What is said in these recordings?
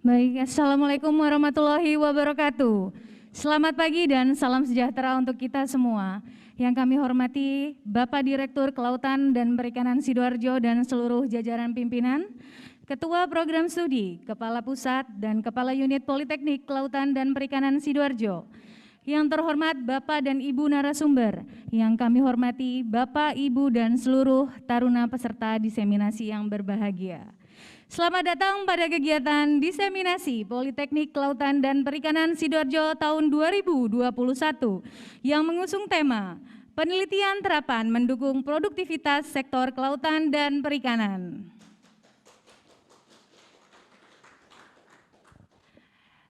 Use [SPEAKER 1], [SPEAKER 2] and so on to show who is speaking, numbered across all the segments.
[SPEAKER 1] Baik, Assalamualaikum warahmatullahi wabarakatuh. Selamat pagi dan salam sejahtera untuk kita semua. Yang kami hormati Bapak Direktur Kelautan dan Perikanan Sidoarjo dan seluruh jajaran pimpinan, Ketua Program Studi, Kepala Pusat dan Kepala Unit Politeknik Kelautan dan Perikanan Sidoarjo. Yang terhormat Bapak dan Ibu narasumber, yang kami hormati Bapak, Ibu, dan seluruh taruna peserta diseminasi yang berbahagia. Selamat datang pada kegiatan diseminasi Politeknik Kelautan dan Perikanan Sidoarjo tahun 2021 yang mengusung tema Penelitian Terapan Mendukung Produktivitas Sektor Kelautan dan Perikanan.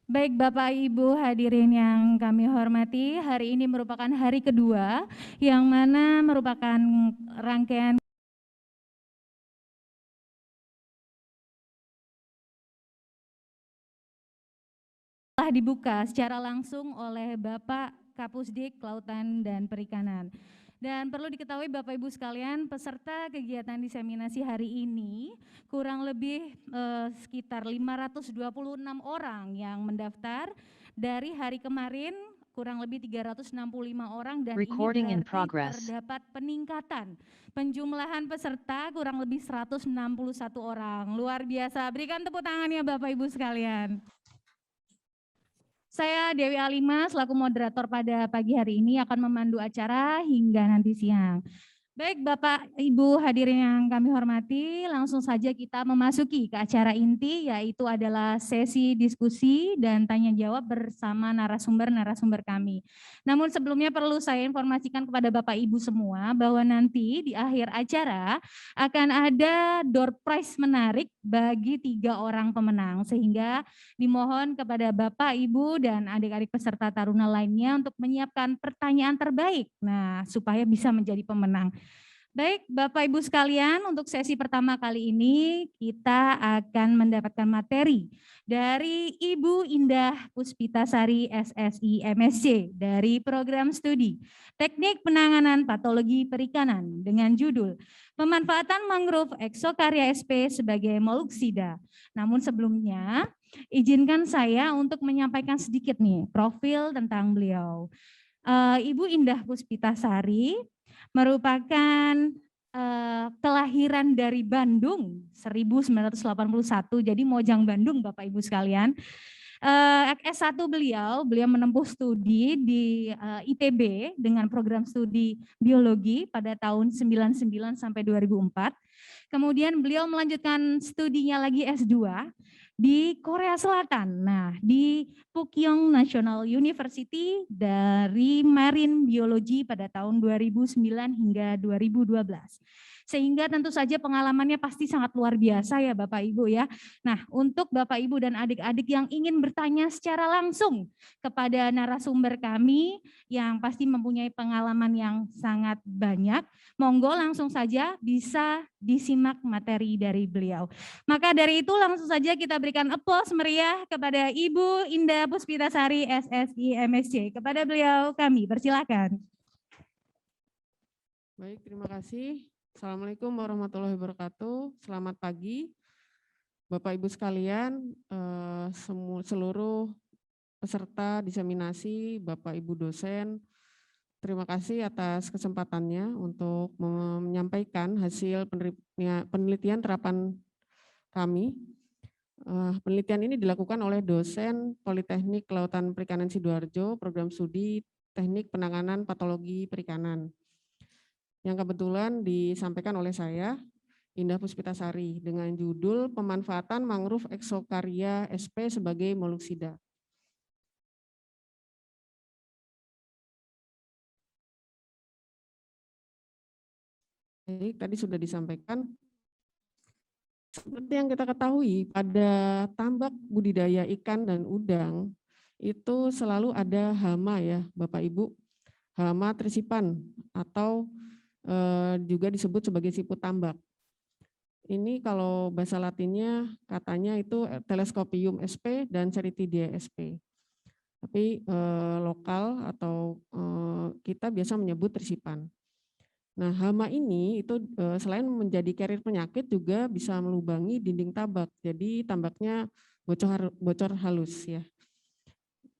[SPEAKER 1] Baik Bapak Ibu hadirin yang kami hormati, hari ini merupakan hari kedua yang mana merupakan rangkaian telah dibuka secara langsung oleh Bapak Kapusdik Kelautan dan Perikanan. Dan perlu diketahui Bapak Ibu sekalian, peserta kegiatan diseminasi hari ini kurang lebih sekitar 526 orang yang mendaftar. Dari hari kemarin kurang lebih 365 orang dan
[SPEAKER 2] Recording
[SPEAKER 1] ini
[SPEAKER 2] in
[SPEAKER 1] berarti
[SPEAKER 2] progress.
[SPEAKER 1] terdapat peningkatan penjumlahan peserta kurang lebih 161 orang. Luar biasa, berikan tepuk tangannya Bapak Ibu sekalian. Saya Dewi Alima selaku moderator pada pagi hari ini akan memandu acara hingga nanti siang. Baik Bapak Ibu hadirin yang kami hormati, langsung saja kita memasuki ke acara inti, yaitu adalah sesi diskusi dan tanya jawab bersama narasumber-narasumber kami. Namun sebelumnya perlu saya informasikan kepada Bapak Ibu semua bahwa nanti di akhir acara akan ada door prize menarik bagi 3 orang pemenang, sehingga dimohon kepada Bapak, Ibu, dan adik-adik peserta taruna lainnya untuk menyiapkan pertanyaan terbaik, nah supaya bisa menjadi pemenang. Baik Bapak Ibu sekalian, untuk sesi pertama kali ini kita akan mendapatkan materi dari Ibu Indah Puspitasari SSI MSc dari program studi Teknik Penanganan Patologi Perikanan dengan judul Pemanfaatan Mangrove Exocaria SP sebagai Molluscida. Namun sebelumnya izinkan saya untuk menyampaikan sedikit nih profil tentang beliau. Ibu Indah Puspitasari merupakan kelahiran dari Bandung 1981, jadi Mojang Bandung Bapak Ibu sekalian. S1 beliau menempuh studi di ITB dengan program studi biologi pada tahun 99 sampai 2004. Kemudian beliau melanjutkan studinya lagi S2 di Korea Selatan. Nah, di Pukyong National University dari Marine Biology pada tahun 2009 hingga 2012. Sehingga tentu saja pengalamannya pasti sangat luar biasa ya Bapak Ibu ya. Nah, untuk Bapak Ibu dan adik-adik yang ingin bertanya secara langsung kepada narasumber kami yang pasti mempunyai pengalaman yang sangat banyak, monggo langsung saja bisa disimak materi dari beliau. Maka dari itu langsung saja kita berikan aplaus meriah kepada Ibu Indah Puspitasari SSI MSc. Kepada beliau kami persilakan.
[SPEAKER 3] Baik, terima kasih. Assalamualaikum warahmatullahi wabarakatuh. Selamat pagi, Bapak Ibu sekalian, seluruh peserta diseminasi, Bapak Ibu dosen. Terima kasih atas kesempatannya untuk menyampaikan hasil penelitian terapan kami. Penelitian ini dilakukan oleh dosen Politeknik Kelautan Perikanan Sidoarjo, program studi Teknik Penanganan Patologi Perikanan, yang kebetulan disampaikan oleh saya, Indah Puspitasari, dengan judul Pemanfaatan Mangrove Exocaria SP sebagai Molluscida. Baik, tadi sudah disampaikan. Seperti yang kita ketahui, pada tambak budidaya ikan dan udang, itu selalu ada hama ya Bapak Ibu, hama trisipan atau juga disebut sebagai siput tambak. Ini kalau bahasa latinnya katanya itu Telescopium sp dan Ceritidae sp. Tapi lokal atau kita biasa menyebut trisipan. Nah, hama ini itu selain menjadi carrier penyakit juga bisa melubangi dinding tambak. Jadi tambaknya bocor halus ya.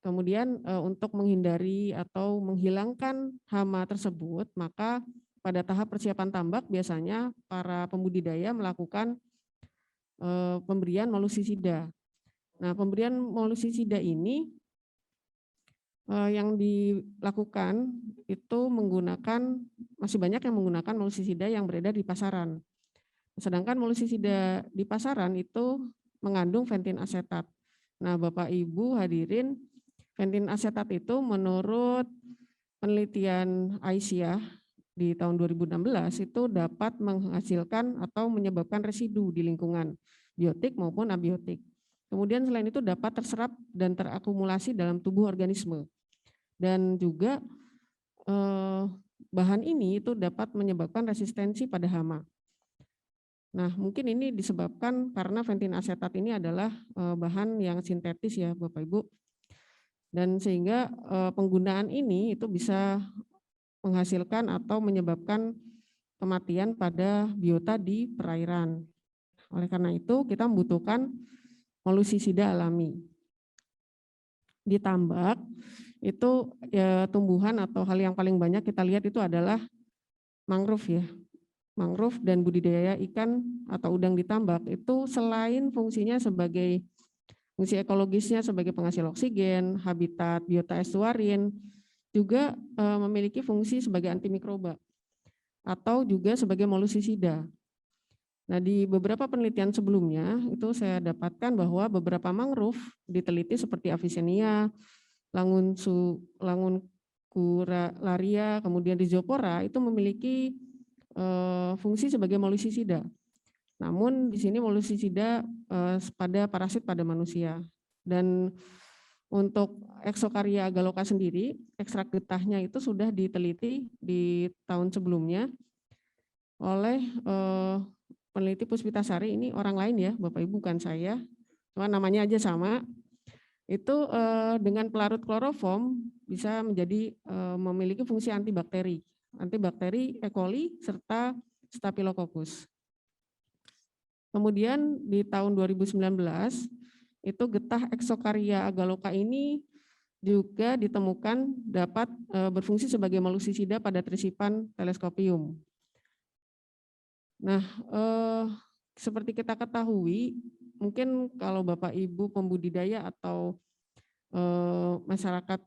[SPEAKER 3] Kemudian untuk menghindari atau menghilangkan hama tersebut, maka pada tahap persiapan tambak biasanya para pembudidaya melakukan pemberian molusikida. Nah, pemberian molusikida ini yang dilakukan itu masih banyak yang menggunakan molusikida yang beredar di pasaran. Sedangkan molusikida di pasaran itu mengandung fentin asetat. Nah, Bapak Ibu hadirin, fentin asetat itu menurut penelitian Aisyah di tahun 2016 itu dapat menghasilkan atau menyebabkan residu di lingkungan biotik maupun abiotik. Kemudian selain itu dapat terserap dan terakumulasi dalam tubuh organisme. Dan juga bahan ini itu dapat menyebabkan resistensi pada hama. Nah, mungkin ini disebabkan karena fentin asetat ini adalah bahan yang sintetis ya Bapak Ibu. Dan sehingga penggunaan ini itu bisa menghasilkan atau menyebabkan kematian pada biota di perairan. Oleh karena itu kita membutuhkan molusikida alami. Di tambak itu ya, tumbuhan atau hal yang paling banyak kita lihat itu adalah mangrove ya. Mangrove dan budidaya ikan atau udang di tambak itu selain fungsinya sebagai fungsi ekologisnya sebagai penghasil oksigen, habitat biota estuarin, juga memiliki fungsi sebagai antimikroba atau juga sebagai molusikida. Nah, di beberapa penelitian sebelumnya itu saya dapatkan bahwa beberapa mangrove diteliti seperti Avicennia, Languncularia, kemudian Rhizopora itu memiliki fungsi sebagai molusikida. Namun di sini molusikida pada parasit pada manusia. Dan untuk Exocaria agaloka sendiri, ekstrak getahnya itu sudah diteliti di tahun sebelumnya oleh peneliti Puspitasari, ini orang lain ya, Bapak Ibu bukan saya, cuma namanya aja sama. Itu dengan pelarut kloroform bisa menjadi memiliki fungsi antibakteri E. coli serta Staphylococcus. Kemudian di tahun 2019 itu getah Exocaria agaloka ini juga ditemukan dapat berfungsi sebagai molusikida pada Trisipan telescopium. Nah, seperti kita ketahui, mungkin kalau Bapak Ibu pembudidaya atau masyarakat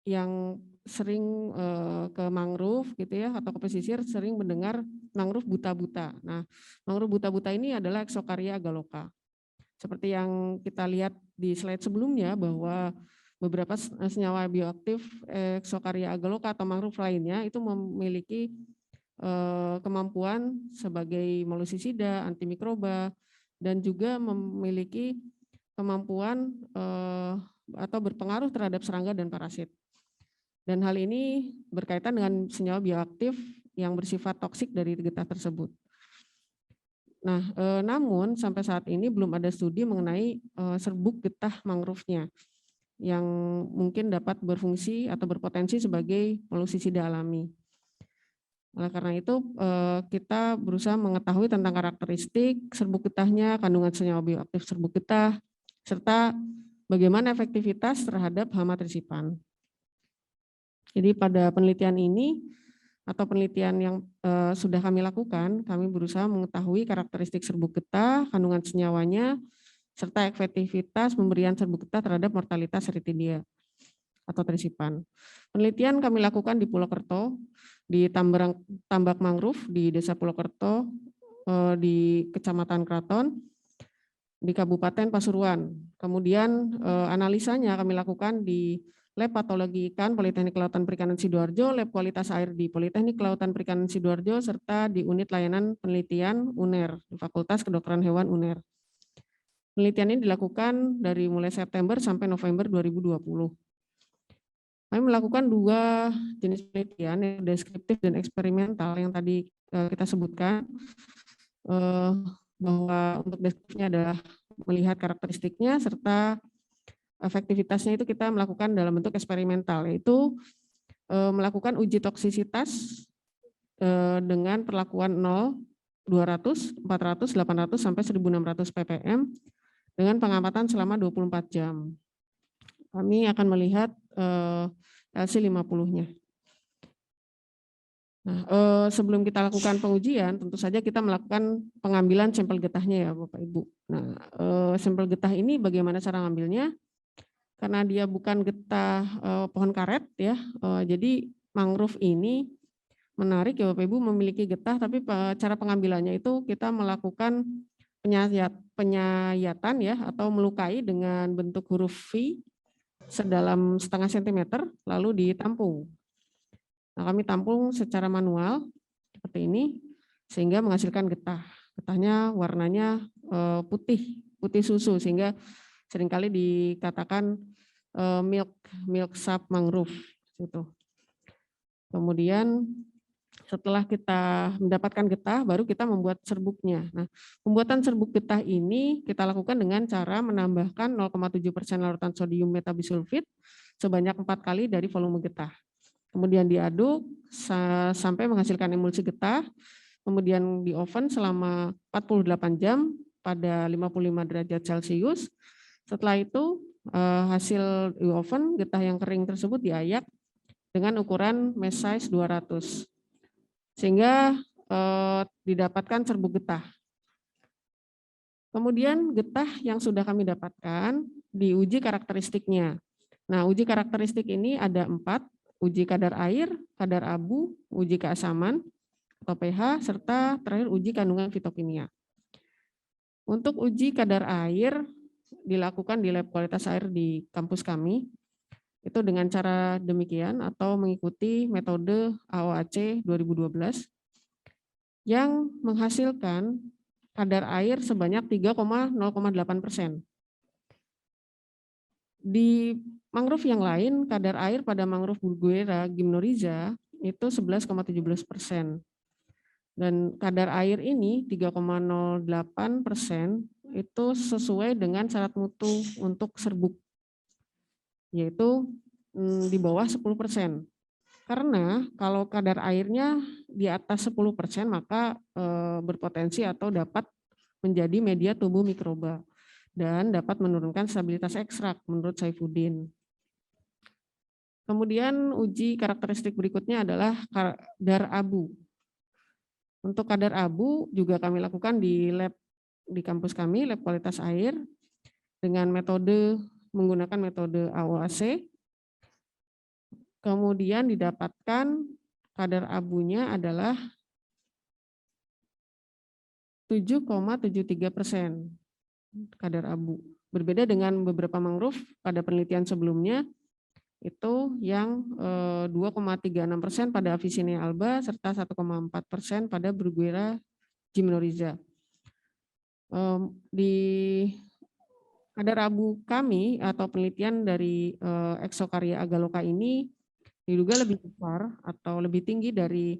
[SPEAKER 3] yang sering ke mangrove gitu ya atau ke pesisir sering mendengar mangrove buta-buta. Nah, mangrove buta-buta ini adalah Exocaria agaloka. Seperti yang kita lihat di slide sebelumnya bahwa beberapa senyawa bioaktif Exocaria agaloka atau mangrove lainnya itu memiliki kemampuan sebagai molusikida, antimikroba, dan juga memiliki kemampuan atau berpengaruh terhadap serangga dan parasit. Dan hal ini berkaitan dengan senyawa bioaktif yang bersifat toksik dari getah tersebut. Nah, namun sampai saat ini belum ada studi mengenai serbuk getah mangrove-nya yang mungkin dapat berfungsi atau berpotensi sebagai molusikida alami. Oleh karena itu kita berusaha mengetahui tentang karakteristik serbuk getahnya, kandungan senyawa bioaktif serbuk getah, serta bagaimana efektivitas terhadap hama trisipan. Jadi pada penelitian ini atau penelitian yang sudah kami lakukan, kami berusaha mengetahui karakteristik serbuk getah, kandungan senyawanya, serta efektivitas pemberian serbuk getah terhadap mortalitas Rhytidia atau trisipan. Penelitian kami lakukan di Pulau Kerto, di tambak mangrove di Desa Pulau Kerto, di Kecamatan Kraton, di Kabupaten Pasuruan. Kemudian analisanya kami lakukan di Lab Patologi Ikan Politeknik Kelautan Perikanan Sidoarjo, Lab Kualitas Air di Politeknik Kelautan Perikanan Sidoarjo, serta di Unit Layanan Penelitian UNER, di Fakultas Kedokteran Hewan UNER. Penelitian ini dilakukan dari mulai September sampai November 2020. Kami melakukan 2 jenis penelitian, yang deskriptif dan eksperimental yang tadi kita sebutkan, bahwa untuk deskriptifnya adalah melihat karakteristiknya serta efektivitasnya itu kita melakukan dalam bentuk eksperimental, yaitu melakukan uji toksisitas dengan perlakuan 0, 200, 400, 800 sampai 1600 ppm dengan pengamatan selama 24 jam. Kami akan melihat LC50-nya. Nah, sebelum kita lakukan pengujian, tentu saja kita melakukan pengambilan sampel getahnya ya Bapak Ibu. Nah, sampel getah ini bagaimana cara ngambilnya? Karena dia bukan getah pohon karet ya, jadi mangrove ini menarik ya Bapak Ibu, memiliki getah, tapi cara pengambilannya itu kita melakukan penyayatan ya, atau melukai dengan bentuk huruf V sedalam setengah sentimeter, lalu ditampung. Nah, kami tampung secara manual seperti ini sehingga menghasilkan getah. Getahnya warnanya putih susu, sehingga seringkali dikatakan milk sap mangrove gitu. Kemudian setelah kita mendapatkan getah, baru kita membuat serbuknya. Nah, pembuatan serbuk getah ini kita lakukan dengan cara menambahkan 0,7% larutan sodium metabisulfit sebanyak 4 kali dari volume getah. Kemudian diaduk sampai menghasilkan emulsi getah, kemudian di oven selama 48 jam pada 55 derajat Celcius. Setelah itu hasil di oven, getah yang kering tersebut diayak dengan ukuran mesh size 200, sehingga didapatkan serbuk getah. Kemudian getah yang sudah kami dapatkan diuji karakteristiknya. Nah, uji karakteristik ini ada 4, uji kadar air, kadar abu, uji keasaman atau pH, serta terakhir uji kandungan fitokimia. Untuk uji kadar air dilakukan di lab kualitas air di kampus kami, itu dengan cara demikian atau mengikuti metode AOAC 2012 yang menghasilkan kadar air sebanyak 3,08%. Di mangrove yang lain, kadar air pada mangrove Bruguiera gymnorrhiza itu 11,17%. Dan kadar air ini 3,08% itu sesuai dengan syarat mutu untuk serbuk, yaitu di bawah 10%. Karena kalau kadar airnya di atas 10%, maka berpotensi atau dapat menjadi media tumbuh mikroba dan dapat menurunkan stabilitas ekstrak menurut Saifuddin. Kemudian uji karakteristik berikutnya adalah kadar abu. Untuk kadar abu juga kami lakukan di lab di kampus kami, lab kualitas air, dengan menggunakan metode AOAC. Kemudian didapatkan kadar abunya adalah 7,73% kadar abu. Berbeda dengan beberapa mangrove pada penelitian sebelumnya, itu yang 2,36% pada Avicennia alba serta 1,4% pada Bruguiera gymnorrhiza. Di kadar abu kami atau penelitian dari Exocaria agaloka ini diduga lebih besar atau lebih tinggi dari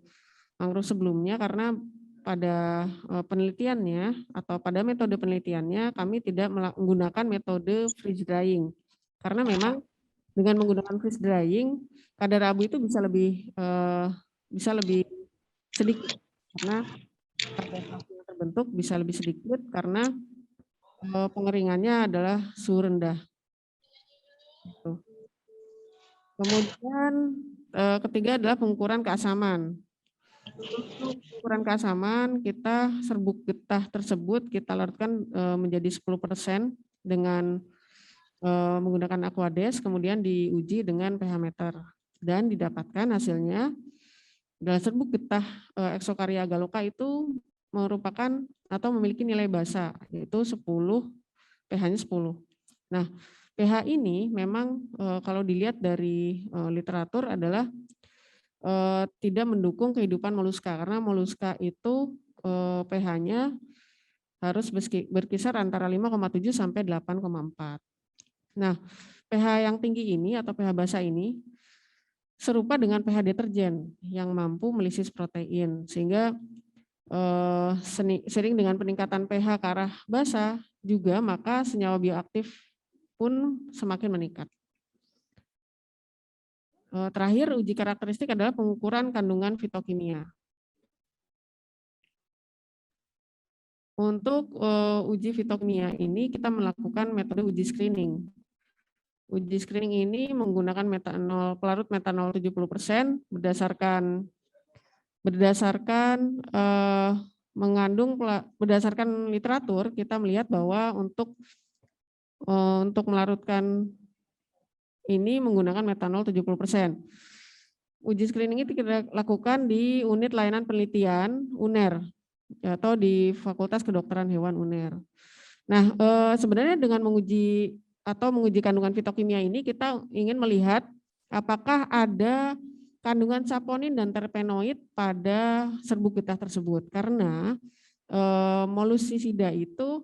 [SPEAKER 3] mangrove sebelumnya, karena pada penelitiannya atau pada metode penelitiannya kami tidak menggunakan metode freeze drying, karena memang dengan menggunakan freeze drying kadar abu itu bisa lebih sedikit, karena kadar abu yang terbentuk bisa lebih sedikit karena pengeringannya adalah suhu rendah. Kemudian ketiga adalah pengukuran keasaman. Untuk ukuran keasaman, kita serbuk getah tersebut kita larutkan menjadi 10% dengan menggunakan Aquades, kemudian diuji dengan pH meter dan didapatkan hasilnya dalam serbuk getah Exocaria agaloka itu merupakan atau memiliki nilai basa, yaitu 10, pH-nya 10. Nah, pH ini memang kalau dilihat dari literatur adalah tidak mendukung kehidupan moluska, karena moluska itu pH-nya harus berkisar antara 5,7 sampai 8,4. Nah, pH yang tinggi ini atau pH basa ini serupa dengan pH deterjen yang mampu melisis protein, sehingga sering dengan peningkatan pH ke arah basa juga, maka senyawa bioaktif pun semakin meningkat. Terakhir, uji karakteristik adalah pengukuran kandungan fitokimia. Untuk uji fitokimia ini kita melakukan metode uji screening. Uji screening ini menggunakan metanol, pelarut metanol 70% berdasarkan berdasarkan literatur kita melihat bahwa untuk melarutkan ini menggunakan metanol 70%. Uji screening itu kita lakukan di unit layanan penelitian UNER atau di Fakultas Kedokteran Hewan UNER. Nah, sebenarnya dengan menguji kandungan fitokimia ini kita ingin melihat apakah ada kandungan saponin dan terpenoid pada serbuk getah tersebut, karena molusisida itu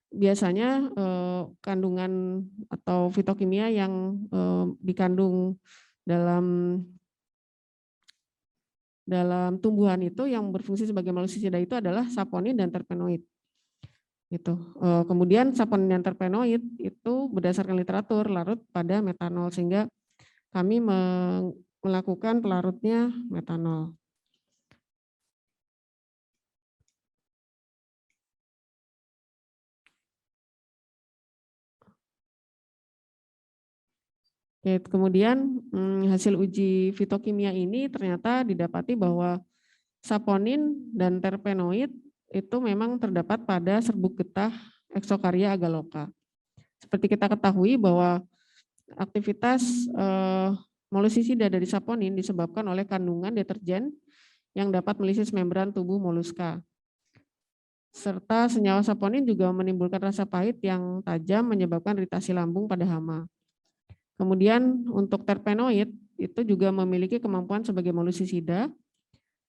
[SPEAKER 3] biasanya kandungan atau fitokimia yang dikandung dalam tumbuhan itu yang berfungsi sebagai molusisida itu adalah saponin dan terpenoid. Gitu. Kemudian saponin dan terpenoid itu berdasarkan literatur larut pada metanol, sehingga kami melakukan pelarutnya metanol. Oke, kemudian hasil uji fitokimia ini ternyata didapati bahwa saponin dan terpenoid itu memang terdapat pada serbuk getah Exocaria agaloka. Seperti kita ketahui bahwa aktivitas molusisida dari saponin disebabkan oleh kandungan deterjen yang dapat melisis membran tubuh moluska. Serta senyawa saponin juga menimbulkan rasa pahit yang tajam menyebabkan iritasi lambung pada hama. Kemudian untuk terpenoid itu juga memiliki kemampuan sebagai molusisida,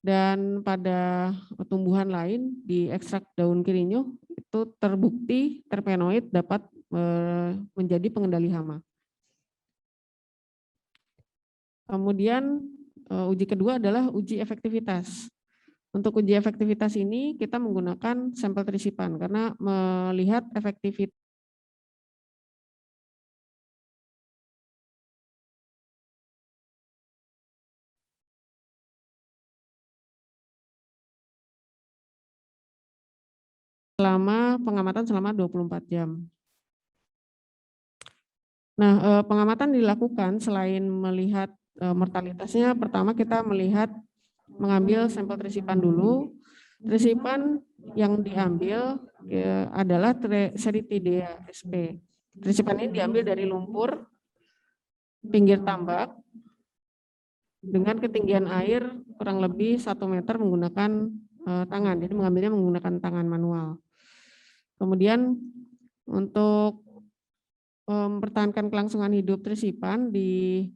[SPEAKER 3] dan pada tumbuhan lain di ekstrak daun kirinyuh itu terbukti terpenoid dapat menjadi pengendali hama. Kemudian uji kedua adalah uji efektivitas. Untuk uji efektivitas ini kita menggunakan sampel trisipan karena melihat efektivitas selama pengamatan selama 24 jam. Nah, pengamatan dilakukan selain melihat mortalitasnya, pertama kita mengambil sampel trisipan dulu. Trisipan yang diambil adalah Cerithidea sp. Trisipan ini diambil dari lumpur pinggir tambak dengan ketinggian air kurang lebih 1 meter menggunakan tangan. Jadi mengambilnya menggunakan tangan manual. Kemudian untuk mempertahankan kelangsungan hidup trisipan di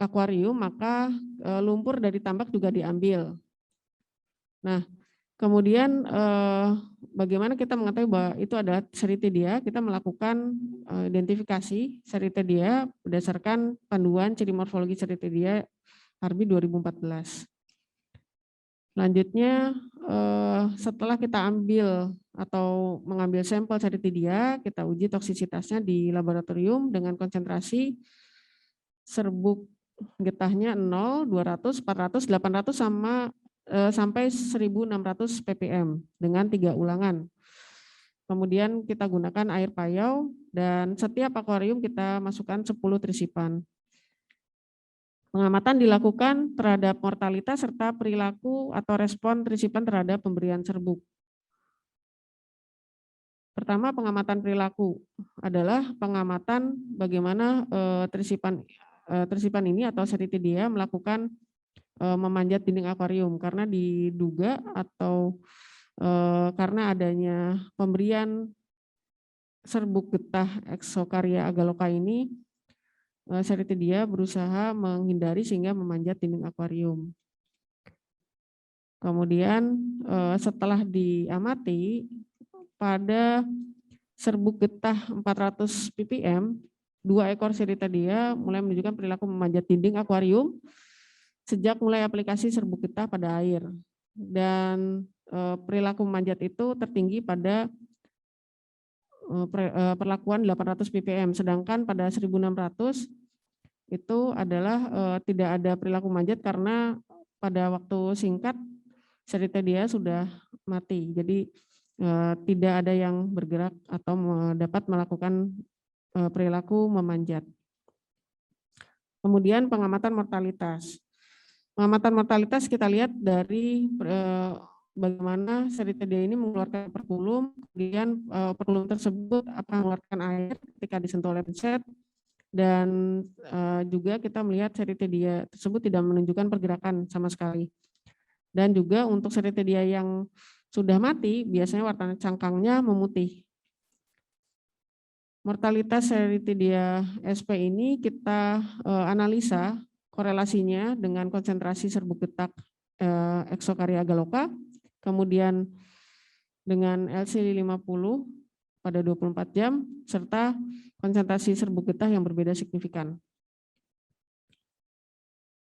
[SPEAKER 3] akuarium, maka lumpur dari tambak juga diambil. Nah, kemudian bagaimana kita mengetahui bahwa itu adalah Cerithidea? Kita melakukan identifikasi Cerithidea berdasarkan panduan ciri morfologi Cerithidea Harby 2014. Selanjutnya setelah kita mengambil sampel Cerithidea, kita uji toksisitasnya di laboratorium dengan konsentrasi serbuk getahnya 0, 200, 400, 800 sampai 1600 ppm dengan 3 ulangan. Kemudian kita gunakan air payau dan setiap akuarium kita masukkan 10 trisipan. Pengamatan dilakukan terhadap mortalitas serta perilaku atau respon trisipan terhadap pemberian serbuk. Pertama, pengamatan perilaku adalah pengamatan bagaimana trisipan ini atau Cerithidea melakukan memanjat dinding akuarium karena diduga atau karena adanya pemberian serbuk getah Exocaria agaloka ini, Cerithidea berusaha menghindari sehingga memanjat dinding akuarium. Kemudian setelah diamati pada serbuk getah 400 ppm, 2 ekor Cerithidea mulai menunjukkan perilaku memanjat dinding akuarium sejak mulai aplikasi serbuk getah pada air. Dan perilaku memanjat itu tertinggi pada perlakuan 800 ppm, sedangkan pada 1600 itu adalah tidak ada perilaku manjat karena pada waktu singkat Ceritedia sudah mati. Jadi tidak ada yang bergerak atau dapat melakukan perilaku memanjat. Kemudian pengamatan mortalitas. Pengamatan mortalitas kita lihat dari bagaimana Ceritedia ini mengeluarkan operkulum, kemudian operkulum tersebut akan mengeluarkan air ketika disentuh oleh penset, dan juga kita melihat Ceritedia tersebut tidak menunjukkan pergerakan sama sekali. Dan juga untuk Ceritedia yang sudah mati, biasanya warna cangkangnya memutih. Mortalitas Ceritidia SP ini kita analisa korelasinya dengan konsentrasi serbuk getak Exocaria agaloka, kemudian dengan LC50 pada 24 jam, serta konsentrasi serbuk getah yang berbeda signifikan.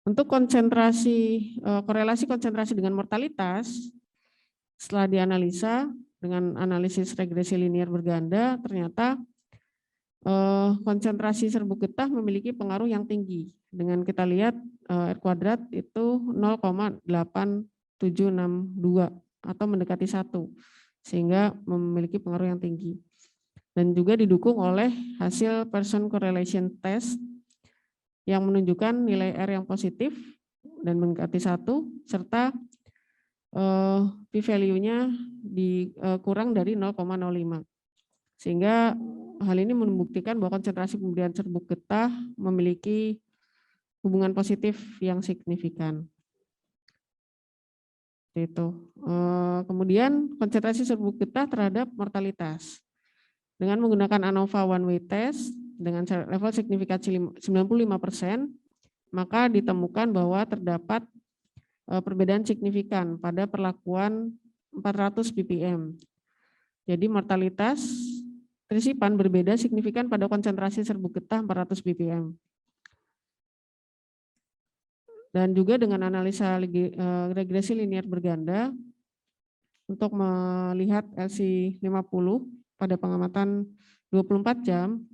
[SPEAKER 3] Untuk korelasi konsentrasi dengan mortalitas, setelah dianalisa dengan analisis regresi linear berganda, ternyata konsentrasi serbuk getah memiliki pengaruh yang tinggi. Dengan kita lihat R kuadrat itu 0,8762 atau mendekati 1, sehingga memiliki pengaruh yang tinggi. Dan juga didukung oleh hasil Pearson correlation test yang menunjukkan nilai R yang positif dan mendekati 1, serta p-value-nya kurang dari 0,05. Sehingga hal ini membuktikan bahwa konsentrasi pemberian serbuk getah memiliki hubungan positif yang signifikan. Itu. Kemudian konsentrasi serbuk getah terhadap mortalitas. Dengan menggunakan ANOVA one way test dengan level signifikansi 95%, maka ditemukan bahwa terdapat perbedaan signifikan pada perlakuan 400 ppm. Jadi mortalitas trisipan berbeda signifikan pada konsentrasi serbuk getah 400 ppm. Dan juga dengan analisa regresi linear berganda untuk melihat LC50 pada pengamatan 24 jam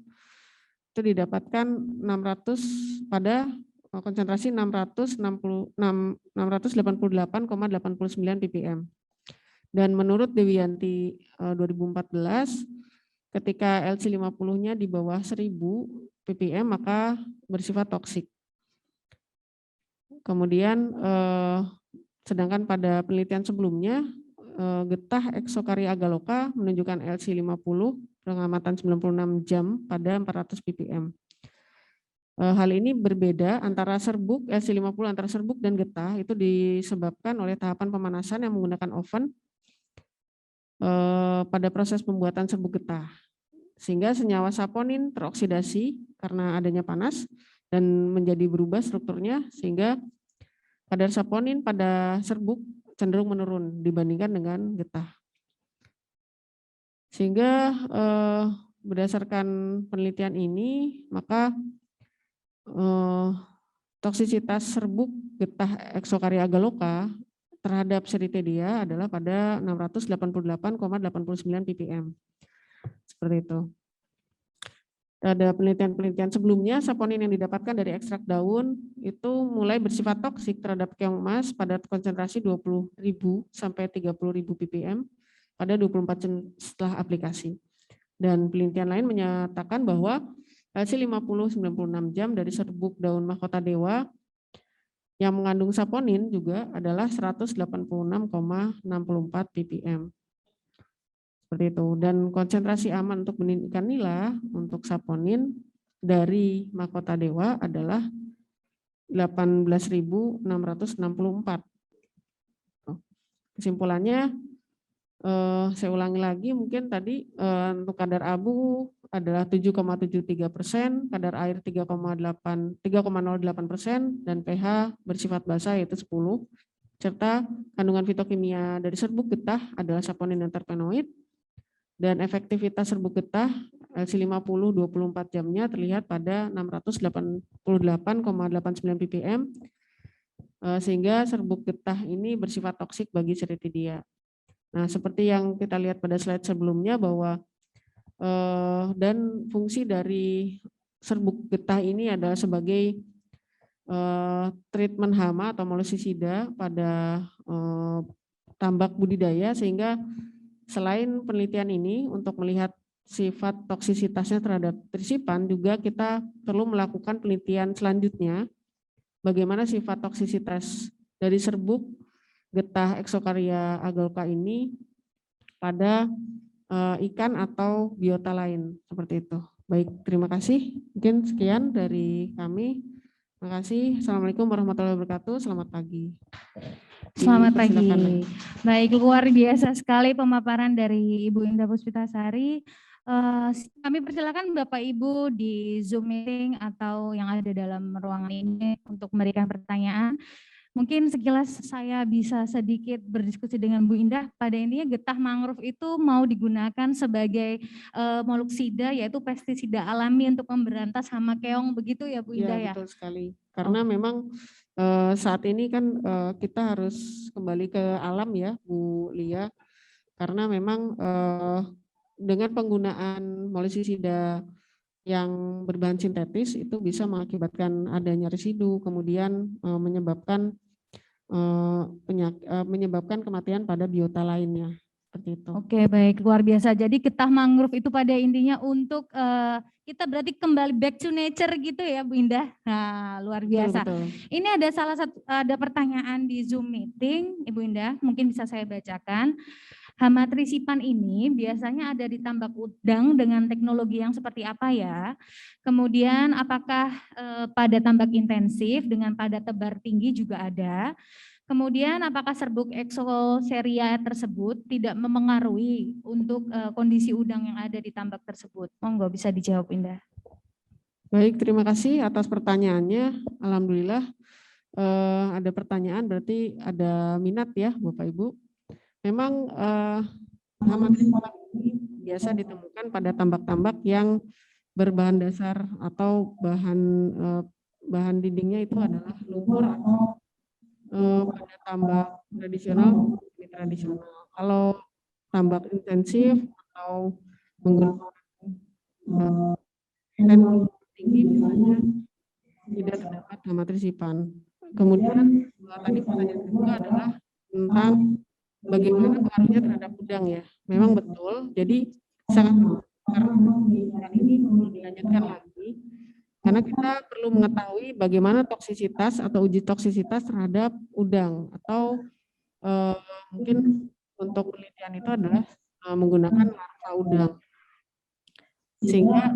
[SPEAKER 3] itu didapatkan 600 pada konsentrasi 688,89 ppm. Dan menurut Dewianti 2014, ketika LC50-nya di bawah 1000 ppm maka bersifat toksik. Kemudian sedangkan pada penelitian sebelumnya getah Exocaria agaloka menunjukkan LC50 pengamatan 96 jam pada 400 ppm. Hal ini berbeda antara serbuk LC50 antara serbuk dan getah itu disebabkan oleh tahapan pemanasan yang menggunakan oven pada proses pembuatan serbuk getah, sehingga senyawa saponin teroksidasi karena adanya panas dan menjadi berubah strukturnya, sehingga kadar saponin pada serbuk cenderung menurun dibandingkan dengan getah. Sehingga berdasarkan penelitian ini, maka toksisitas serbuk getah Exocaria agaloka terhadap Ceritedia adalah pada 688,89 ppm. Seperti itu. Ada penelitian-penelitian sebelumnya, saponin yang didapatkan dari ekstrak daun itu mulai bersifat toksik terhadap keong emas pada konsentrasi 20.000 sampai 30.000 ppm pada 24 jam setelah aplikasi. Dan penelitian lain menyatakan bahwa LC50 96 jam dari serbuk daun mahkota dewa yang mengandung saponin juga adalah 186,64 ppm. Seperti itu. Dan konsentrasi aman untuk meningkatkan nila untuk saponin dari mahkota dewa adalah 18.664. Kesimpulannya, saya ulangi lagi, mungkin tadi untuk kadar abu adalah 7,73%, kadar air 3,08%, dan pH bersifat basah yaitu 10, serta kandungan fitokimia dari serbuk getah adalah saponin dan terpenoid. Dan efektivitas serbuk getah LC50 24 jamnya terlihat pada 688,89 ppm, sehingga serbuk getah ini bersifat toksik bagi Ceritidia. Nah, seperti yang kita lihat pada slide sebelumnya bahwa dan fungsi dari serbuk getah ini adalah sebagai treatment hama atau molestisida pada tambak budidaya, sehingga selain penelitian ini untuk melihat sifat toksisitasnya terhadap trisipan, juga kita perlu melakukan penelitian selanjutnya bagaimana sifat toksisitas dari serbuk getah Exocaria agaloka ini pada ikan atau biota lain, seperti itu. Baik, terima kasih. Mungkin sekian dari kami. Terima kasih. Assalamualaikum warahmatullahi wabarakatuh. Selamat pagi.
[SPEAKER 1] Selamat pagi. Baik, luar biasa sekali pemaparan dari Ibu Indah Puspitasari. Kami persilakan Bapak Ibu di Zoom meeting atau yang ada dalam ruangan ini untuk memberikan pertanyaan. Mungkin sekilas saya bisa sedikit berdiskusi dengan Bu Indah. Pada intinya getah mangrove itu mau digunakan sebagai moluksida, yaitu pestisida alami untuk memberantas hama keong, begitu ya Bu Indah ya?
[SPEAKER 3] Betul sekali. Karena memang saat ini kan kita harus kembali ke alam ya Bu Lia. Karena memang dengan penggunaan moluksida yang berbahan sintetis itu bisa mengakibatkan adanya residu, kemudian menyebabkan kematian pada biota lainnya, seperti itu.
[SPEAKER 1] Oke, baik, luar biasa. Jadi getah mangrove itu pada intinya untuk kita berarti kembali back to nature gitu ya Bu Indah. Nah, luar biasa.
[SPEAKER 3] Betul.
[SPEAKER 1] Ini ada pertanyaan di Zoom meeting Ibu Indah, mungkin bisa saya bacakan. Hama trisipan ini biasanya ada di tambak udang dengan teknologi yang seperti apa ya? Kemudian apakah pada tambak intensif dengan pada tebar tinggi juga ada? Kemudian apakah serbuk Exocaria tersebut tidak memengaruhi untuk kondisi udang yang ada di tambak tersebut? Monggo bisa dijawab Indah.
[SPEAKER 3] Baik, terima kasih atas pertanyaannya. Alhamdulillah ada pertanyaan, berarti ada minat ya Bapak Ibu. Memang hama trisipan ini biasa ditemukan pada tambak-tambak yang berbahan dasar atau bahan dindingnya itu adalah lumpur atau pada tambak tradisional. Kalau tambak intensif atau menggunakan tinggi misalnya tidak terdapat hama trisipan. Kemudian tadi pertanyaan kedua adalah tentang bagaimana pengaruhnya terhadap udang ya. Memang betul, jadi sangat karena ini perlu dilanjutkan lagi karena kita perlu mengetahui bagaimana toksisitas atau uji toksisitas terhadap udang atau mungkin untuk penelitian itu adalah menggunakan larva udang, sehingga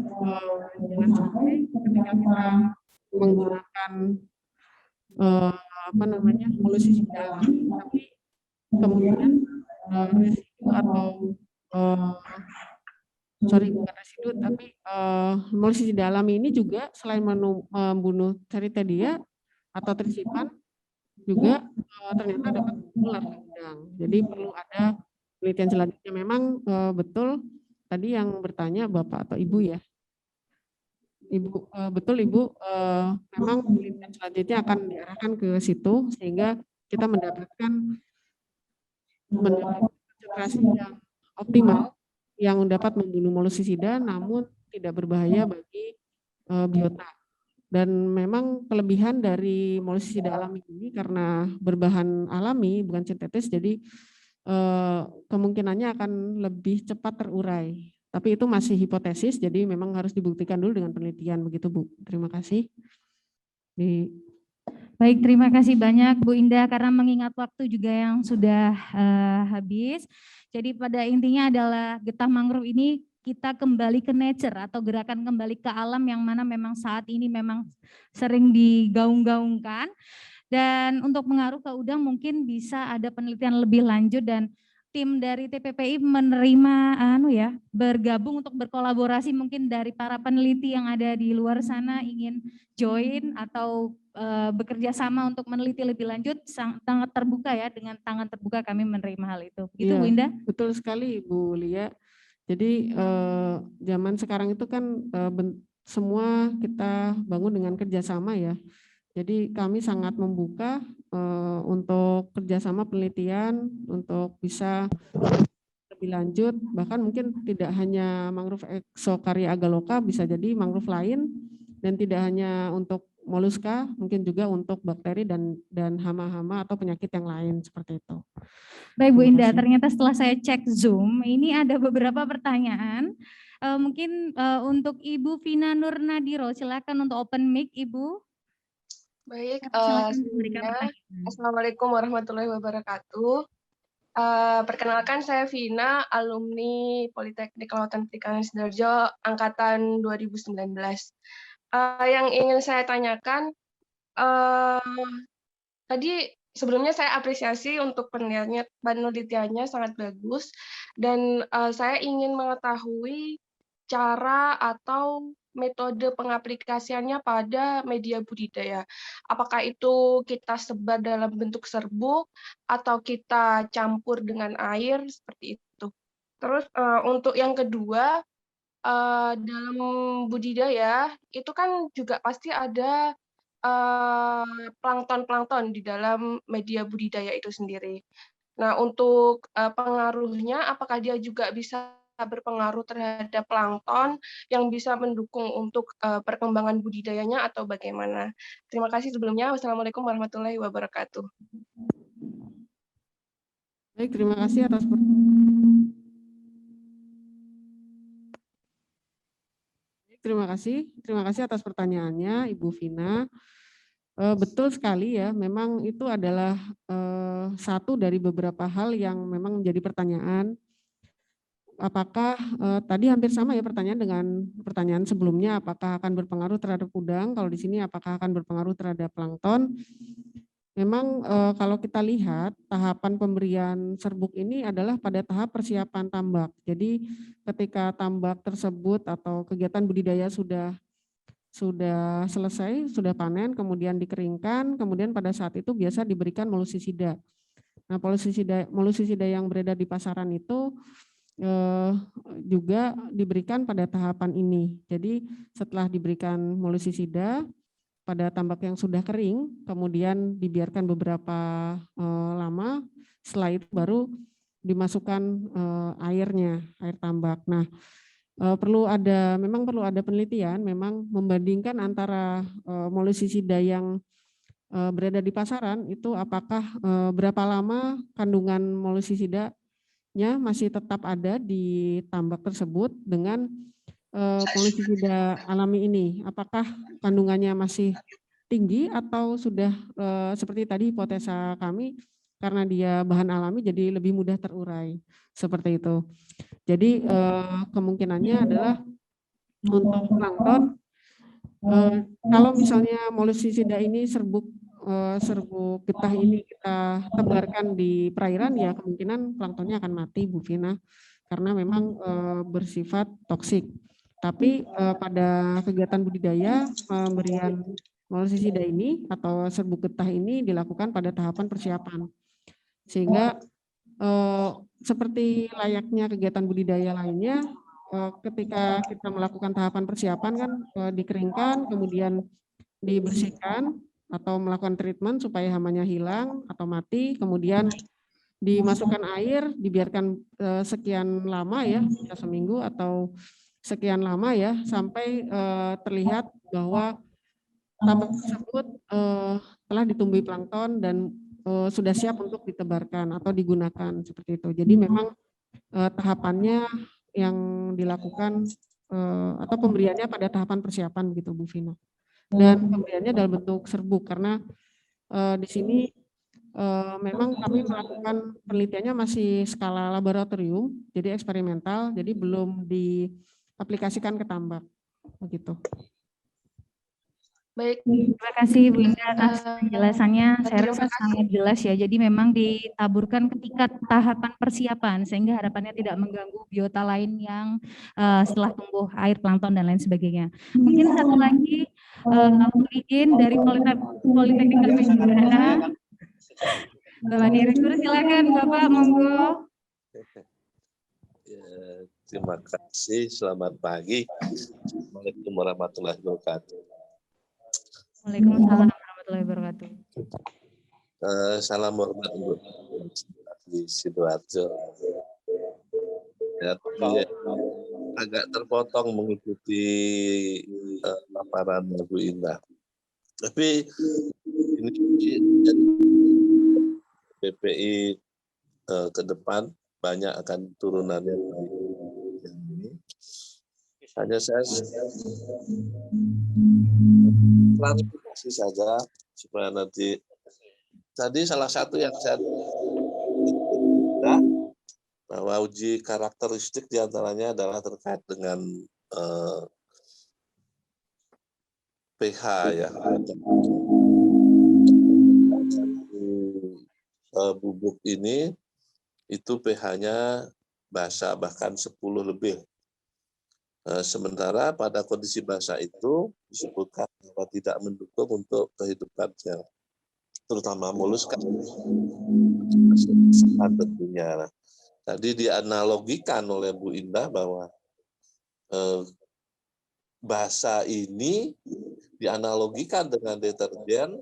[SPEAKER 3] jangan sampai ketika kita menggunakan moluksida alami, tapi kemudian residu atau bukan residu, tapi moluksida alami ini juga selain membunuh Cerithidea atau trisipan juga ternyata dapat membunuh larva udang. Jadi perlu ada penelitian selanjutnya. Memang betul tadi yang bertanya Bapak atau Ibu ya. Ibu, betul Ibu, memang penelitian selanjutnya akan diarahkan ke situ sehingga kita mendapatkan konsentrasi yang optimal yang dapat membunuh moluksida namun tidak berbahaya bagi biota. Dan memang kelebihan dari moluksida alami ini karena berbahan alami bukan sintetis, jadi kemungkinannya akan lebih cepat terurai. Tapi itu masih hipotesis, jadi memang harus dibuktikan dulu dengan penelitian, begitu Bu. Terima kasih.
[SPEAKER 1] Baik, terima kasih banyak Bu Indah karena mengingat waktu juga yang sudah habis. Jadi pada intinya adalah getah mangrove ini kita kembali ke nature atau gerakan kembali ke alam yang mana memang saat ini memang sering digaung-gaungkan. Dan untuk mengaruh ke udang mungkin bisa ada penelitian lebih lanjut dan tim dari TPPI menerima bergabung untuk berkolaborasi mungkin dari para peneliti yang ada di luar sana ingin join atau bekerja sama untuk meneliti lebih lanjut, sangat terbuka ya, dengan tangan terbuka kami menerima hal itu. Gitu ya, Bu Indah?
[SPEAKER 3] Betul sekali Bu Lia. Jadi zaman sekarang itu kan semua kita bangun dengan kerjasama ya. Jadi kami sangat membuka untuk kerjasama penelitian untuk bisa lebih lanjut, bahkan mungkin tidak hanya mangrove Exocaria agaloka, bisa jadi mangrove lain, dan tidak hanya untuk moluska, mungkin juga untuk bakteri dan hama-hama atau penyakit yang lain seperti itu.
[SPEAKER 1] Baik Bu
[SPEAKER 3] Terima
[SPEAKER 1] Indah,
[SPEAKER 3] kasih.
[SPEAKER 1] ternyata setelah saya cek Zoom, ini ada beberapa pertanyaan. Mungkin untuk Ibu Vina Nur Nadiro, silakan untuk open mic Ibu.
[SPEAKER 2] Baik,
[SPEAKER 1] Silakan memberikan
[SPEAKER 2] sebelumnya,
[SPEAKER 1] pertanyaan.
[SPEAKER 2] Assalamualaikum warahmatullahi wabarakatuh. Perkenalkan saya Vina, alumni Politeknik Kelautan Perikanan Sidoarjo angkatan 2019. Yang ingin saya tanyakan, tadi sebelumnya saya apresiasi untuk penelitiannya sangat bagus, dan saya ingin mengetahui cara atau metode pengaplikasiannya pada media budidaya. Apakah itu kita sebar dalam bentuk serbuk atau kita campur dengan air seperti itu. Terus untuk yang kedua, dalam budidaya itu kan juga pasti ada plankton-plankton di dalam media budidaya itu sendiri. Nah, untuk pengaruhnya, apakah dia juga bisa berpengaruh terhadap plankton yang bisa mendukung untuk perkembangan budidayanya atau bagaimana? Terima kasih sebelumnya. Wassalamualaikum warahmatullahi wabarakatuh.
[SPEAKER 3] Baik, terima kasih atas pertanyaannya, Ibu Vina. Betul sekali ya, memang itu adalah satu dari beberapa hal yang memang menjadi pertanyaan. Apakah tadi hampir sama ya pertanyaan dengan pertanyaan sebelumnya, apakah akan berpengaruh terhadap udang? Kalau di sini apakah akan berpengaruh terhadap plankton? Memang kalau kita lihat tahapan pemberian serbuk ini adalah pada tahap persiapan tambak. Jadi ketika tambak tersebut atau kegiatan budidaya sudah selesai, sudah panen, kemudian dikeringkan, kemudian pada saat itu biasa diberikan molusisida. Nah, molusisida yang beredar di pasaran itu juga diberikan pada tahapan ini. Jadi setelah diberikan molusisida pada tambak yang sudah kering, kemudian dibiarkan beberapa lama, setelah itu baru dimasukkan airnya, air tambak. Nah, memang perlu ada penelitian, memang membandingkan antara molusisida yang beredar di pasaran itu apakah berapa lama kandungan molusisida masih tetap ada di tambak tersebut dengan molusisida alami ini. Apakah kandungannya masih tinggi atau sudah seperti tadi hipotesa kami karena dia bahan alami jadi lebih mudah terurai seperti itu. Jadi kemungkinannya adalah untuk plankton kalau misalnya molusisida ini serbuk getah ini kita tebarkan di perairan, ya kemungkinan planktonnya akan mati, Bu Vina, karena memang bersifat toksik. Tapi pada kegiatan budidaya, pemberian molusisida ini atau serbuk getah ini dilakukan pada tahapan persiapan. Sehingga seperti layaknya kegiatan budidaya lainnya, ketika kita melakukan tahapan persiapan kan dikeringkan, kemudian dibersihkan, atau melakukan treatment supaya hamanya hilang atau mati, kemudian dimasukkan air, dibiarkan sekian lama ya, bisa seminggu atau sekian lama ya, sampai terlihat bahwa tambak tersebut telah ditumbuhi plankton dan sudah siap untuk ditebarkan atau digunakan seperti itu. Jadi memang tahapannya yang dilakukan atau pemberiannya pada tahapan persiapan begitu, Bu Vina. Dan pemberiannya dalam bentuk serbuk karena di sini memang kami melakukan penelitiannya masih skala laboratorium, jadi eksperimental, jadi belum diaplikasikan ke tambak begitu.
[SPEAKER 2] Baik.
[SPEAKER 1] Terima kasih Bu Indah atas penjelasannya, saya rasa sangat jelas ya. Jadi memang ditaburkan ketika tahapan persiapan sehingga harapannya tidak mengganggu biota lain yang setelah tumbuh air plankton dan lain sebagainya. Mungkin satu lagi izin dari Politeknik Perdana. Bapak Direktur silakan Bapak, monggo.
[SPEAKER 4] Ya, terima kasih, selamat pagi. Assalamualaikum warahmatullahi wabarakatuh.
[SPEAKER 1] Waalaikumsalam warahmatullahi wabarakatuh.
[SPEAKER 4] Salam hormat untuk di Sidoarjo. Ya, agak terpotong mengikuti paparan Bu Indah. Tapi ini PPI ke depan banyak akan turunannya ini. Hanya saya klarifikasi saja supaya nanti. Tadi salah satu yang saya bahwa uji karakteristik diantaranya adalah terkait dengan pH ya. Bubuk ini itu pH-nya basa bahkan 10 lebih. Sementara pada kondisi basa itu disebutkan bahwa tidak mendukung untuk kehidupan sel, terutama moluska tentunya. Tadi dianalogikan oleh Bu Indah bahwa basa ini dianalogikan dengan deterjen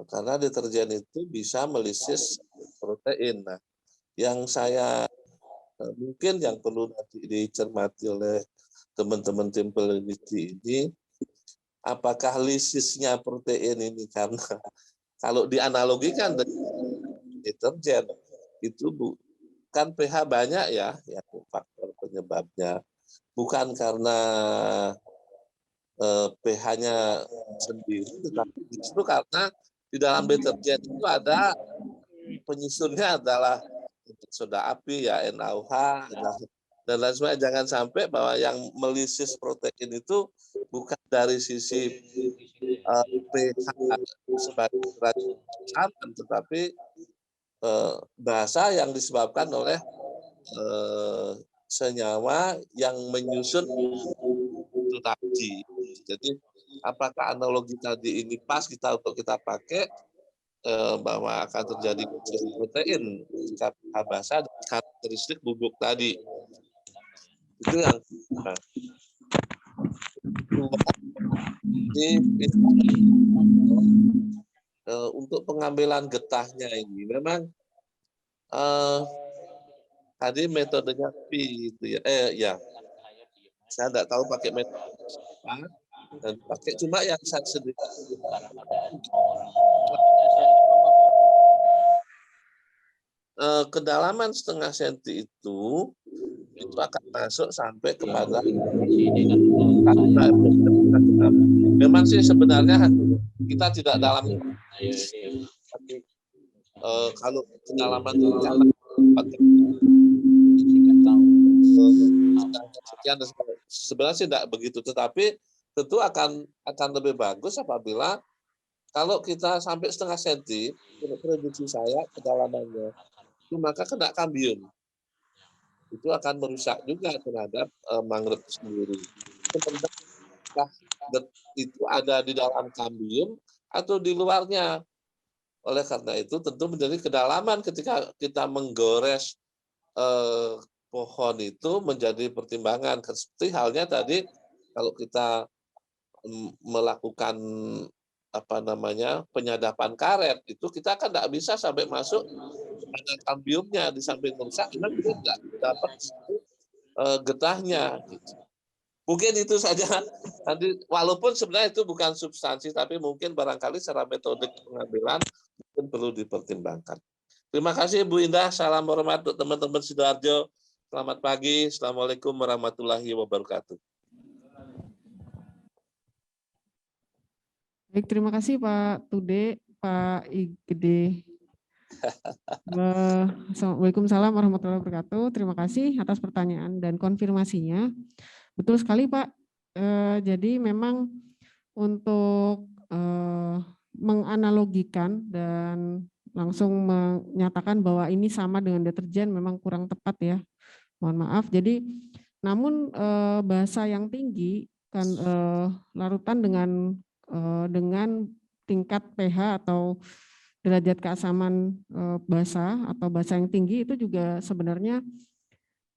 [SPEAKER 4] karena deterjen itu bisa melisis protein. Nah, yang saya mungkin yang perlu nanti dicermati oleh teman-teman tim peneliti ini, apakah lisisnya protein ini karena kalau dianalogikan dengan deterjen itu bukan pH banyak ya, faktor penyebabnya bukan karena pH-nya sendiri, tetapi justru karena di dalam deterjen itu ada penyusunnya adalah soda api ya, NaOH dan lain sebagainya. Jangan sampai bahwa yang melisis protein itu bukan dari sisi pH sebagai racun, tetapi basa yang disebabkan oleh senyawa yang menyusun itu tadi. Jadi apakah analogi tadi ini pas untuk kita pakai bahwa akan terjadi protein jika basa karakteristik bubuk tadi. Itu yang untuk pengambilan getahnya ini memang tadi metodenya PI itu ya. Ya. Saya tidak tahu pakai metode apa dan pakai cuma yang saya sendiri kedalaman setengah senti itu akan masuk sampai kepada memang sih sebenarnya kita tidak dalam kalau kedalaman sebenarnya sih tidak begitu, tetapi tentu akan lebih bagus apabila kalau kita sampai setengah senti, prediksi saya kedalamannya itu maka kena kambium. Itu akan merusak juga terhadap mangrove sendiri. Itu ada di dalam kambium atau di luarnya. Oleh karena itu tentu menjadi kedalaman ketika kita menggores pohon itu menjadi pertimbangan. Seperti halnya tadi kalau kita melakukan penyadapan karet itu kita kan tidak bisa sampai masuk pada kambiumnya di samping rusak karena kita tidak dapat getahnya. Mungkin itu saja. Nanti walaupun sebenarnya itu bukan substansi, tapi mungkin barangkali secara metode pengambilan mungkin perlu dipertimbangkan. Terima kasih Bu Indah. Salam hormat untuk teman-teman Sidoarjo. Selamat pagi. Assalamualaikum warahmatullahi wabarakatuh.
[SPEAKER 3] Baik, terima kasih Pak Tude, Pak Igede. Waalaikumsalam warahmatullahi wabarakatuh. Terima kasih atas pertanyaan dan konfirmasinya. Betul sekali Pak. Jadi memang untuk menganalogikan dan langsung menyatakan bahwa ini sama dengan deterjen memang kurang tepat ya. Mohon maaf. Jadi namun basa yang tinggi kan larutan dengan tingkat pH atau derajat keasaman basa atau basa yang tinggi itu juga sebenarnya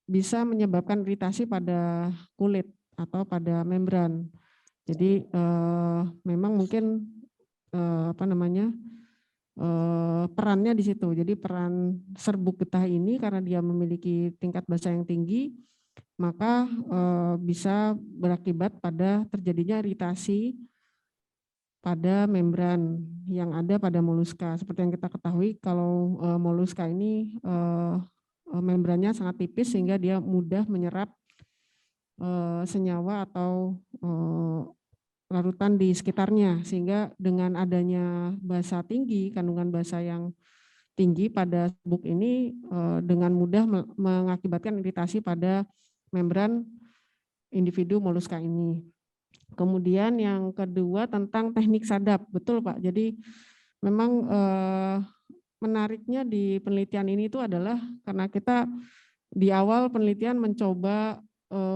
[SPEAKER 3] bisa menyebabkan iritasi pada kulit atau pada membran. Jadi memang mungkin perannya di situ. Jadi peran serbuk getah ini karena dia memiliki tingkat basa yang tinggi, maka bisa berakibat pada terjadinya iritasi pada membran yang ada pada moluska. Seperti yang kita ketahui, kalau moluska ini membrannya sangat tipis sehingga dia mudah menyerap senyawa atau larutan di sekitarnya, sehingga dengan adanya basa tinggi, kandungan basa yang tinggi pada serbuk ini dengan mudah mengakibatkan iritasi pada membran individu moluska ini. Kemudian yang kedua tentang teknik sadap, betul Pak. Jadi memang menariknya di penelitian ini itu adalah karena kita di awal penelitian mencoba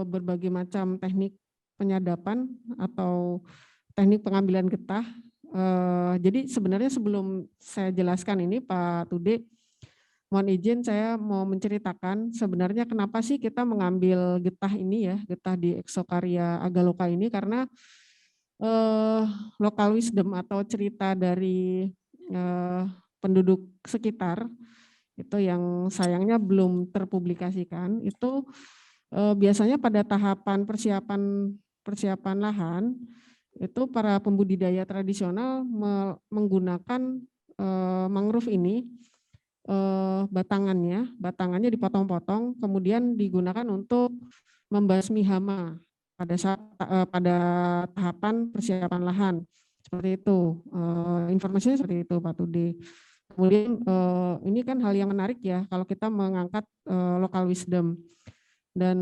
[SPEAKER 3] berbagai macam teknik penyadapan atau teknik pengambilan getah. Jadi sebenarnya sebelum saya jelaskan ini Pak Tude, mohon izin saya mau menceritakan sebenarnya kenapa sih kita mengambil getah ini ya, getah di Exocaria agaloka ini, karena local wisdom atau cerita dari penduduk sekitar itu yang sayangnya belum terpublikasikan, itu biasanya pada tahapan persiapan lahan itu para pembudidaya tradisional menggunakan mangrove ini, batangannya dipotong-potong, kemudian digunakan untuk membasmi hama pada tahapan persiapan lahan, seperti itu. Informasinya seperti itu Pak Tudi. Kemudian ini kan hal yang menarik ya kalau kita mengangkat local wisdom, dan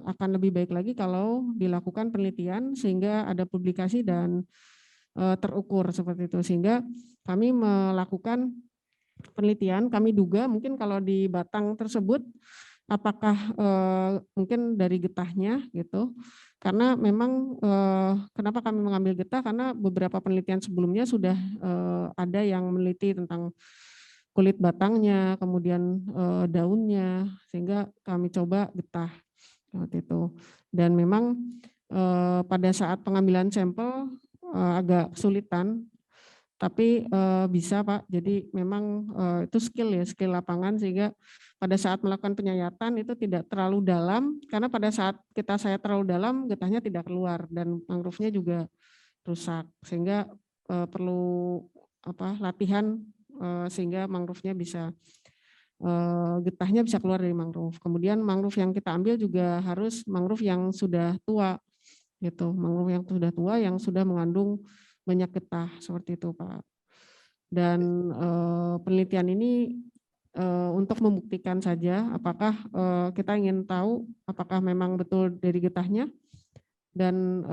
[SPEAKER 3] akan lebih baik lagi kalau dilakukan penelitian sehingga ada publikasi dan terukur seperti itu, sehingga kami melakukan penelitian. Kami duga mungkin kalau di batang tersebut apakah mungkin dari getahnya gitu, karena memang kenapa kami mengambil getah, karena beberapa penelitian sebelumnya sudah ada yang meneliti tentang kulit batangnya, kemudian daunnya, sehingga kami coba getah seperti itu. Dan memang pada saat pengambilan sampel agak kesulitan, tapi bisa Pak. Jadi memang itu skill lapangan, sehingga pada saat melakukan penyayatan itu tidak terlalu dalam, karena pada saat saya terlalu dalam getahnya tidak keluar dan mangrove-nya juga rusak, sehingga perlu latihan sehingga mangrove-nya bisa getahnya bisa keluar dari mangrove. Kemudian mangrove yang kita ambil juga harus mangrove yang sudah tua gitu, mangrove yang sudah tua yang sudah mengandung banyak getah seperti itu Pak. Dan penelitian ini untuk membuktikan saja apakah kita ingin tahu apakah memang betul dari getahnya dan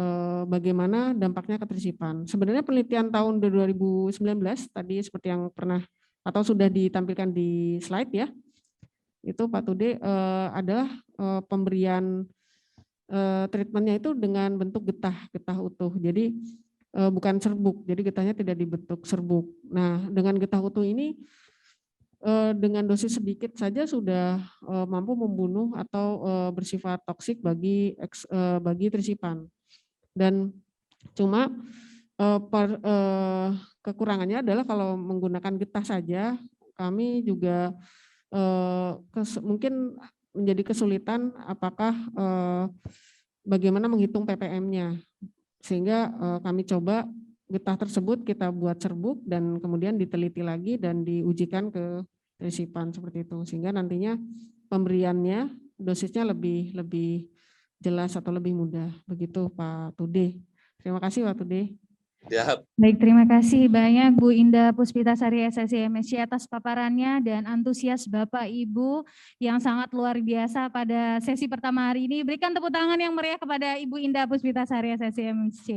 [SPEAKER 3] bagaimana dampaknya ke terisipan. Sebenarnya penelitian tahun 2019 tadi seperti yang pernah atau sudah ditampilkan di slide ya, itu Pak Tude adalah pemberian treatmentnya itu dengan bentuk getah utuh. Jadi bukan serbuk, jadi getahnya tidak dibentuk serbuk. Nah, dengan getah utuh ini dengan dosis sedikit saja sudah mampu membunuh atau bersifat toksik bagi trisipan. Dan cuma kekurangannya adalah kalau menggunakan getah saja, kami juga mungkin menjadi kesulitan apakah bagaimana menghitung ppm-nya. Sehingga kami coba getah tersebut kita buat serbuk dan kemudian diteliti lagi dan diujikan ke trisipan seperti itu, sehingga nantinya pemberiannya dosisnya lebih jelas atau lebih mudah, begitu Pak Tude. Terima kasih Pak Tude.
[SPEAKER 4] Ya.
[SPEAKER 1] Baik, terima kasih banyak Bu Indah Puspitasari SSC MSC atas paparannya dan antusias Bapak Ibu yang sangat luar biasa pada sesi pertama hari ini. Berikan tepuk tangan yang meriah kepada Ibu Indah Puspitasari SSC MSC.